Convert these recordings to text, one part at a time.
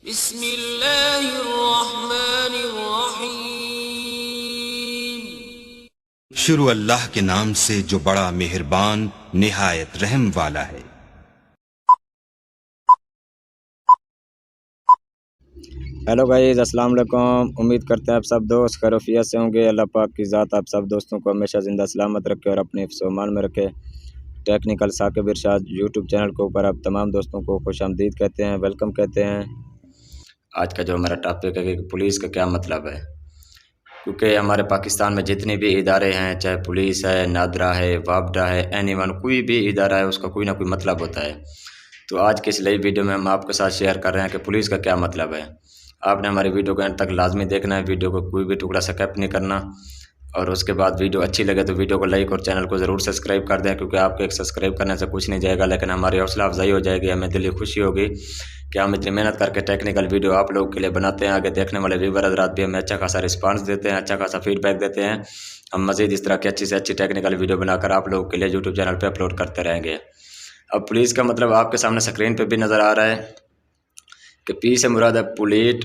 بسم اللہ الرحمن الرحیم۔ شروع اللہ کے نام سے جو بڑا مہربان نہایت رحم والا ہے۔ ہیلو گائز، السلام علیکم۔ امید کرتے ہیں آپ سب دوست خیریت سے ہوں گے۔ اللہ پاک کی ذات آپ سب دوستوں کو ہمیشہ زندہ سلامت رکھے اور اپنے حفظ و امان میں رکھے۔ ٹیکنیکل ثاقب ارشاد یوٹیوب چینل کے اوپر آپ تمام دوستوں کو خوش آمدید کہتے ہیں، ویلکم کہتے ہیں۔ آج کا جو میرا ٹاپک ہے کہ پولیس کا کیا مطلب ہے، کیونکہ ہمارے پاکستان میں جتنے بھی ادارے ہیں، چاہے پولیس ہے، نادرا ہے، وابڈا ہے، اینی ون، کوئی بھی ادارہ ہے، اس کا کوئی نہ کوئی مطلب ہوتا ہے۔ تو آج کی اس نئی ویڈیو میں ہم آپ کے ساتھ شیئر کر رہے ہیں کہ پولیس کا کیا مطلب ہے۔ آپ نے ہماری ویڈیو کو اینڈ تک لازمی دیکھنا ہے، ویڈیو کو کوئی بھی ٹکڑا سکپ نہیں کرنا، اور اس کے بعد ویڈیو اچھی لگے تو ویڈیو کو لائک اور چینل کو ضرور سبسکرائب کر دیں، کیونکہ آپ کے ایک سبسکرائب کرنے سے کچھ نہیں جائے گا، لیکن ہماری حوصلہ افزائی ہو جائے گی، ہمیں دلی خوشی ہوگی کہ ہم اتنی محنت کر کے ٹیکنیکل ویڈیو آپ لوگوں کے لیے بناتے ہیں۔ آگے دیکھنے والے ویور حضرات بھی ہمیں اچھا خاصا رسپانس دیتے ہیں، اچھا خاصا فیڈ بیک دیتے ہیں۔ ہم مزید اس طرح کی اچھی سے اچھی ٹیکنیکل ویڈیو بنا کر آپ لوگوں کے لیے یوٹیوب چینل پہ اپلوڈ کرتے رہیں گے۔ اب پولیس کا مطلب آپ کے سامنے اسکرین پہ بھی نظر آ رہا ہے کہ پی سے مراد ہے پولیٹ،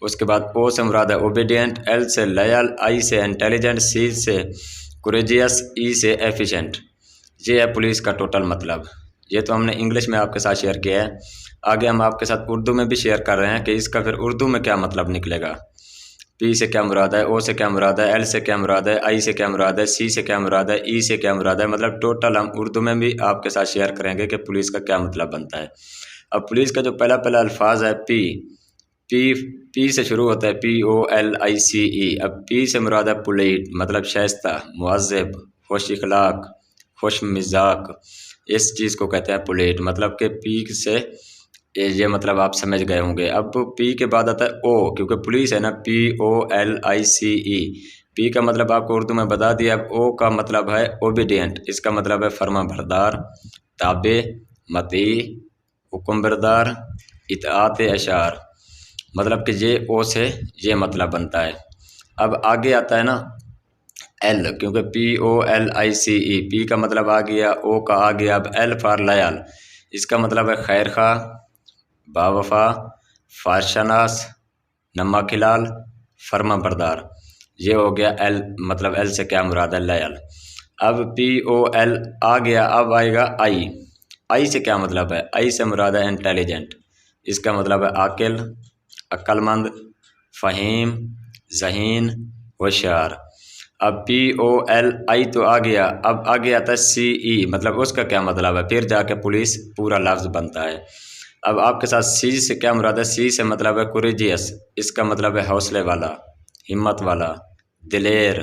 اس کے بعد او سے مراد ہے اوبیڈینٹ، ایل سے لائل، آئی سے انٹیلیجنٹ، سی سے کوریجیس، ای سے ایفیشینٹ۔ یہ ہے پولیس کا ٹوٹل مطلب۔ یہ تو ہم نے انگلش میں آپ کے ساتھ شیئر کیا ہے، آگے ہم آپ کے ساتھ اردو میں بھی شیئر کر رہے ہیں کہ اس کا پھر اردو میں کیا مطلب نکلے گا۔ پی سے کیا مراد ہے، او سے کیا مراد ہے، ایل سے کیا مراد ہے، آئی سے کیا مراد ہے، سی سے کیا مراد ہے، ای سے کیا مراد ہے، مطلب ٹوٹل ہم اردو میں بھی آپ کے ساتھ شیئر کریں گے کہ پولیس کا کیا مطلب بنتا ہے۔ اب پولیس کا جو پہلا الفاظ ہے پی سے شروع ہوتا ہے، پی او ایل آئی سی ای۔ اب پی سے مراد ہے پولیٹ، مطلب شائستہ، مہذب، خوش اخلاق، خوش مزاج، اس چیز کو کہتے ہیں پولیٹ، مطلب کہ پی سے یہ مطلب آپ سمجھ گئے ہوں گے۔ اب پی کے بعد آتا ہے او، کیونکہ پولیس ہے نا، پی او ایل آئی سی ای۔ پی کا مطلب آپ کو اردو میں بتا دیا۔ اب او کا مطلب ہے اوبیڈینٹ، اس کا مطلب ہے فرما بردار، تابع، مطیع، حکم بردار، اطاعت اشعار، مطلب کہ یہ او سے یہ مطلب بنتا ہے۔ اب آگے آتا ہے نا ایل، کیونکہ پی او ایل آئی سی ای، پی کا مطلب آ گیا، او کا آ گیا، اب ایل فار لائل، اس کا مطلب ہے خیر خواہ، باوفا، فارشناس، نمک حلال، فرما بردار۔ یہ ہو گیا ایل، مطلب ایل سے کیا مراد ہے، لائل۔ اب پی او ایل آ گیا، اب آئے گا آئی۔ آئی سے کیا مطلب ہے، آئی سے مراد ہے انٹیلیجنٹ، اس کا مطلب ہے عاقل، عقل مند، فہیم، ذہین، ہوشیار۔ اب پی او ایل آئی تو آ گیا، اب آگے آتا ہے سی ای، مطلب اس کا کیا مطلب ہے، پھر جا کے پولیس پورا لفظ بنتا ہے۔ اب آپ کے ساتھ سی سے کیا مراد ہے، سی سے مطلب ہے کوریجیس، اس کا مطلب ہے حوصلے والا، ہمت والا، دلیر،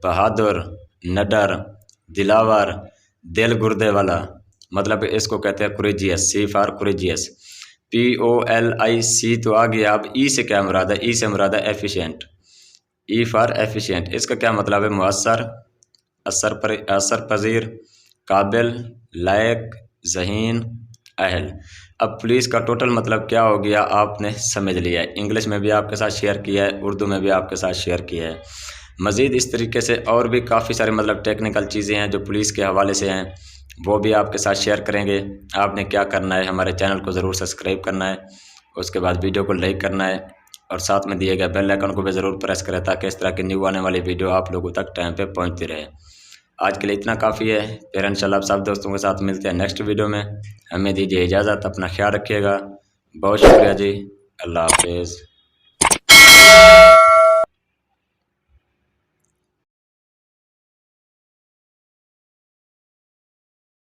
بہادر، نڈر، دلاور، دل گردے والا، مطلب اس کو کہتے ہیں کوریجیس، سی فار کوریجیس۔ پی او ایل آئی سی تو آ گیا، اب ای سے کیا مراد ہے، ای سے مراد ہے ایفیشینٹ، ای فار ایفیشینٹ، اس کا کیا مطلب ہے، مؤثر، اثر پذیر، قابل، لائق، ذہین، اہل۔ اب پولیس کا ٹوٹل مطلب کیا ہو گیا آپ نے سمجھ لیا ہے، انگلش میں بھی آپ کے ساتھ شیئر کیا ہے، اردو میں بھی آپ کے ساتھ شیئر کیا ہے۔ مزید اس طریقے سے اور بھی کافی سارے مطلب ٹیکنیکل چیزیں ہیں جو پولیس کے حوالے سے ہیں، وہ بھی آپ کے ساتھ شیئر کریں گے۔ آپ نے کیا کرنا ہے، ہمارے چینل کو ضرور سبسکرائب کرنا ہے، اس کے بعد ویڈیو کو لائک کرنا ہے، اور ساتھ میں دیے گئے بیل آئیکن کو بھی ضرور پریس کریں تاکہ اس طرح کی نیو آنے والی ویڈیو آپ لوگوں تک ٹائم پہ پہنچتی رہے۔ آج کے لیے اتنا کافی ہے، پھر انشاءاللہ آپ سب دوستوں کے ساتھ ملتے ہیں نیکسٹ ویڈیو میں۔ ہمیں دیجیے اجازت، اپنا خیال رکھیے گا، بہت شکریہ جی، اللہ حافظ۔